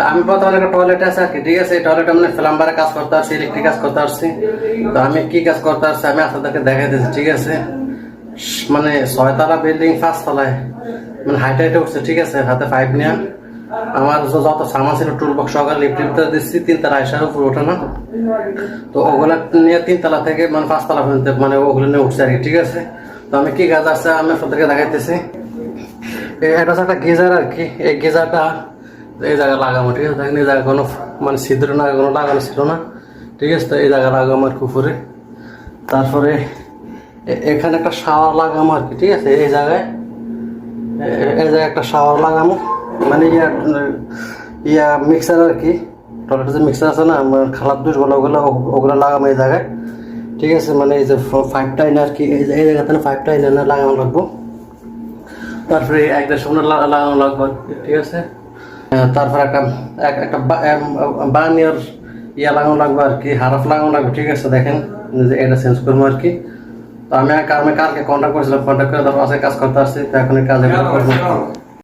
আমি প্রথমে একটা টয়লেট আছে আর কি, ঠিক আছে, এই টয়লেটে মানে প্লাম্বারের কাজ করতে আসছি, ইলেকট্রিক কাজ করতে আসছি। তো আমি কি কাজ করতে আসছি আমি আপনাদেরকে দেখাই দিচ্ছি, ঠিক আছে। মানে 6 তলা বিল্ডিং 5 তলায় মানে হাইটে উঠছে, ঠিক আছে, হাতে পাইপ নিয়ে আমার যত সামান ছিল টুল বক্স সহকারে লিফট দিচ্ছি 3 তলা আইসার উপর ওঠে না। তো ওগুলা নিয়ে 3 তলা থেকে মানে 5 তলা পর্যন্ত মানে ওগুলো নিয়ে উঠছে আর কি, ঠিক আছে। তো আমি কি কাজ আসছে আমি আপনাদেরকে দেখাইতেছি। এটা হচ্ছে একটা গিজার আর কি, এই গিজারটা এই জায়গায় লাগাবো, ঠিক আছে। দেখেন এই জায়গায় কোনো মানে ছিদ্র না, কোনো লাগানো ছিল না, ঠিক আছে। তো এই জায়গায় লাগাবো আর কুপুরে। তারপরে এখানে একটা শাওয়ার লাগাবো আর কি, ঠিক আছে। এই জায়গায় একটা শাওয়ার লাগাবো, মানে ইয়া মিক্সার আর কি, টয়লেটের যে মিক্সার আছে না আমার খারাপ দোষ বলে ওগুলো লাগাবো এই জায়গায়, ঠিক আছে। মানে এই যে 5টা এনে আর কি এই জায়গাতে 5টা এনে লাগানো লাগবো। তারপরে একদের সামনে লাগানো লাগবে, ঠিক আছে। তারপর একটা বার্নিয়ার ইয়া লাগানো লাগবে আর কি, হারাফ লাগানো লাগবে, ঠিক আছে। দেখেন যে এটা চেঞ্জ করবো আর কি। তো আমি কালকে কন্ট্যাক্ট করেছিলাম, কন্ট্যাক্ট করে তারপর আজকে কাজ করতে আসছি, তো এখন কাজ করবো।